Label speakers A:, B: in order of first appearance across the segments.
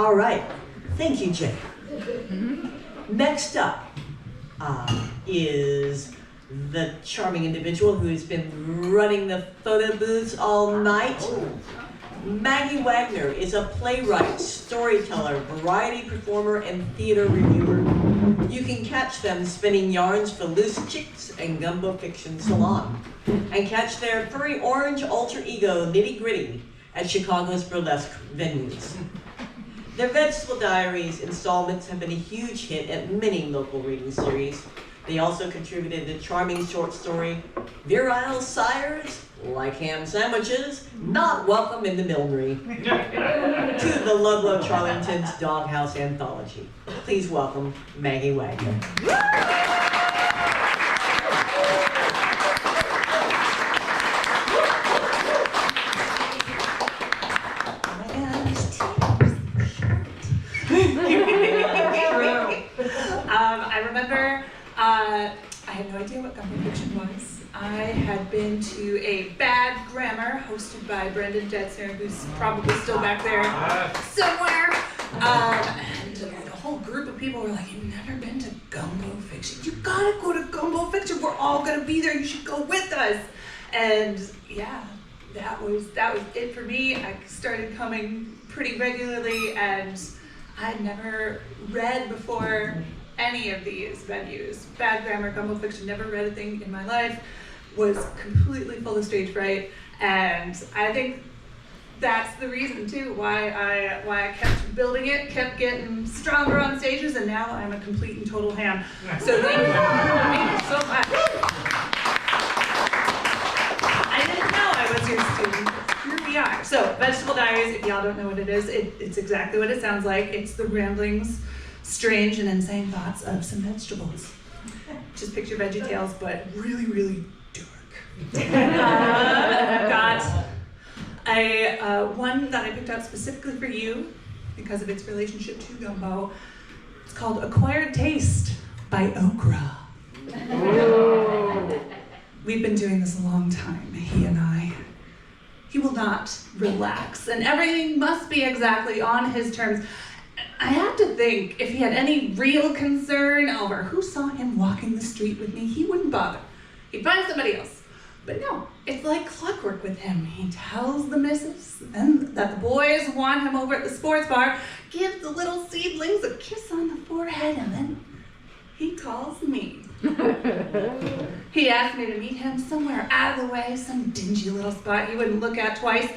A: All right, thank you, Jay. Next up is the charming individual who's been running the photo booths all night. Maggie Wagner is a playwright, storyteller, variety performer, and theater reviewer. You can catch them spinning yarns for Loose Chicks and Gumbo Fiction Salon, and catch their furry orange alter ego Nitty Gritty at Chicago's burlesque venues. Their Vegetable Diaries installments have been a huge hit at many local reading series. They also contributed the charming short story, Virile Sires, Like Ham Sandwiches, Not Welcome in the Millinery, to the Ludlow Charlington's Doghouse Anthology. Please welcome Maggie Wagner.
B: I remember, I had no idea what Gumbo Fiction was. I had been to a Bad Grammar hosted by Brendan Detzner, who's probably still back there somewhere. And a whole group of people were like, "You've never been to Gumbo Fiction? You gotta go to Gumbo Fiction. We're all gonna be there. You should go with us." And yeah, that was it for me. I started coming pretty regularly, and I'd never read before any of these venues. Bad Grammar, Gumbo Fiction, never read a thing in my life, was completely full of stage fright, and I think that's the reason too why I kept building it, kept getting stronger on stages, and now I'm a complete and total ham. So thank you so much. I didn't know I was your student. Here we are. So Vegetable Diaries, if y'all don't know what it is, it's exactly what it sounds like. It's the ramblings, strange and insane thoughts of some vegetables. Just picture VeggieTales, but really, really dark. Got one that I picked out specifically for you because of its relationship to gumbo. It's called Acquired Taste by Okra. We've been doing this a long time, he and I. He will not relax, and everything must be exactly on his terms. I have to think, if he had any real concern over who saw him walking the street with me, he wouldn't bother. He'd find somebody else. But no, it's like clockwork with him. He tells the missus and that the boys want him over at the sports bar, gives the little seedlings a kiss on the forehead, and then he calls me. He asked me to meet him somewhere out of the way, some dingy little spot he wouldn't look at twice.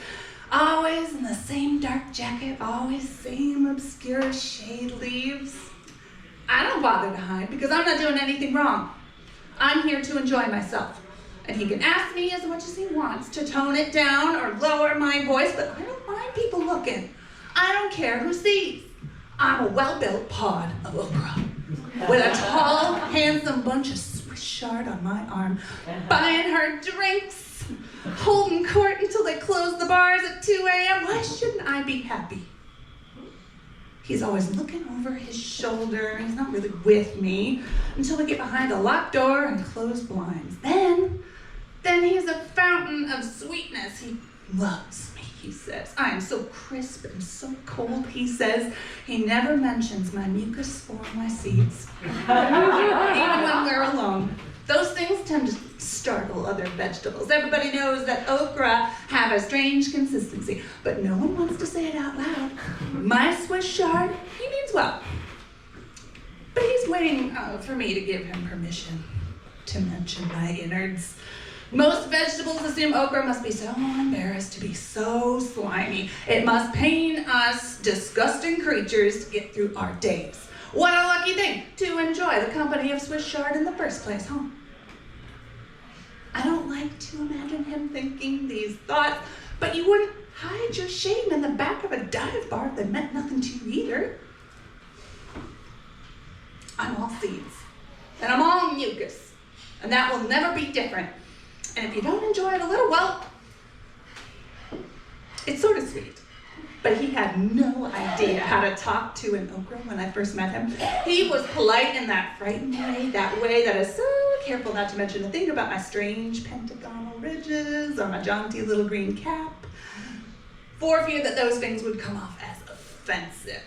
B: Always in the same dark jacket, always same obscure shade leaves. I don't bother to hide because I'm not doing anything wrong. I'm here to enjoy myself. And he can ask me as much as he wants to tone it down or lower my voice, but I don't mind people looking. I don't care who sees. I'm a well-built pod of okra with a tall, handsome bunch of Swiss chard on my arm, buying her drinks, holding court until they close the bars at 2 a.m. Why shouldn't I be happy? He's always looking over his shoulder. He's not really with me until we get behind a locked door and closed blinds. Then he's a fountain of sweetness. He loves me, he says. I am so crisp and so cold, he says. He never mentions my mucus or my seeds. Even when we're alone. Those things tend to startle other vegetables. Everybody knows that okra have a strange consistency, but no one wants to say it out loud. My Swiss chard, he means well. But he's waiting for me to give him permission to mention my innards. Most vegetables assume okra must be so embarrassed to be so slimy. It must pain us disgusting creatures to get through our days. What a lucky thing to enjoy the company of Swiss chard in the first place, huh? I don't like to imagine him thinking these thoughts, but you wouldn't hide your shame in the back of a dive bar that meant nothing to you either. I'm all seeds, and I'm all mucus, and that will never be different. And if you don't enjoy it a little, well, it's sort of sweet. But he had no idea how to talk to an okra when I first met him. He was polite in that frightened way, that is so careful not to mention a thing about my strange pentagonal ridges or my jaunty little green cap, for fear that those things would come off as offensive.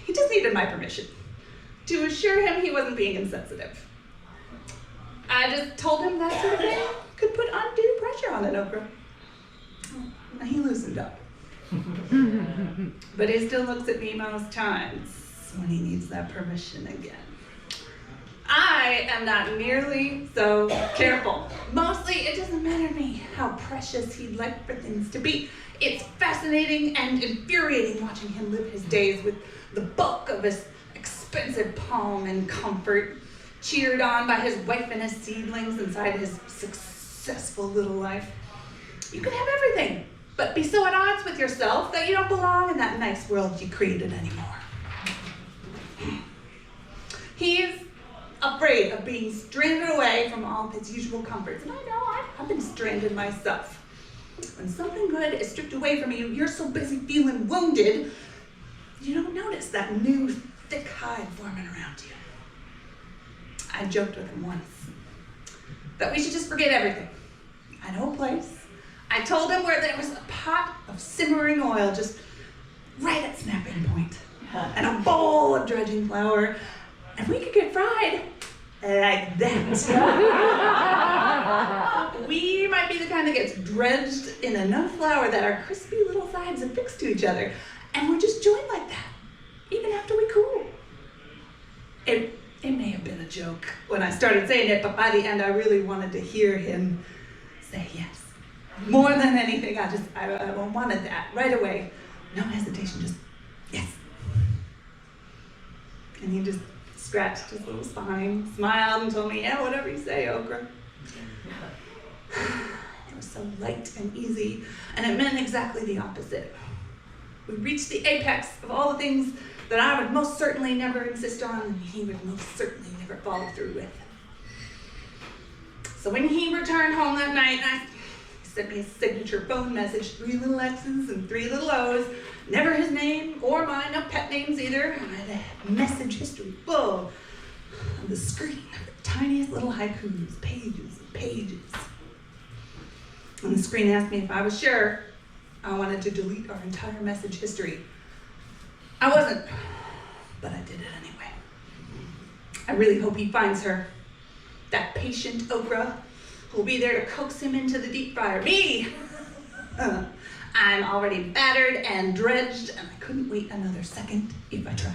B: He just needed my permission to assure him he wasn't being insensitive. I just told him that sort of thing could put undue pressure on an okra. And he loosened up. But he still looks at me most times when he needs that permission again. I am not nearly so careful. Mostly, it doesn't matter to me how precious he'd like for things to be. It's fascinating and infuriating watching him live his days with the bulk of his expensive palm and comfort, cheered on by his wife and his seedlings inside his successful little life. You can have everything, but be so at odds with yourself that you don't belong in that nice world you created anymore. He's afraid of being stranded away from all of his usual comforts, and I know I've been stranded myself. When something good is stripped away from you, you're so busy feeling wounded, you don't notice that new thick hide forming around you. I joked with him once that we should just forget everything. I know a place. I told him where there was a pot of simmering oil just right at snapping point, and a bowl of dredging flour, and we could get fried like that. We might be the kind that gets dredged in enough flour that our crispy little sides are fixed to each other, and we're just joined like that, even after we cool. It may have been a joke when I started saying it, but by the end I really wanted to hear him say yes. More than anything, I wanted that right away. No hesitation, just yes. And he just scratched his little spine, smiled, and told me, yeah, whatever you say, okra. It was so light and easy, and it meant exactly the opposite. We reached the apex of all the things that I would most certainly never insist on, and he would most certainly never follow through with. So when he returned home that night, he sent me a signature phone message, 3 little X's and 3 little O's, never his name or mine, no pet names either. And I had a message history full of the screen of the tiniest little haikus, pages and pages. And the screen asked me if I was sure I wanted to delete our entire message history. I wasn't, but I did it anyway. I really hope he finds her, that patient okra who will be there to coax him into the deep fryer. Me! I'm already battered and dredged, and I couldn't wait another second if I tried.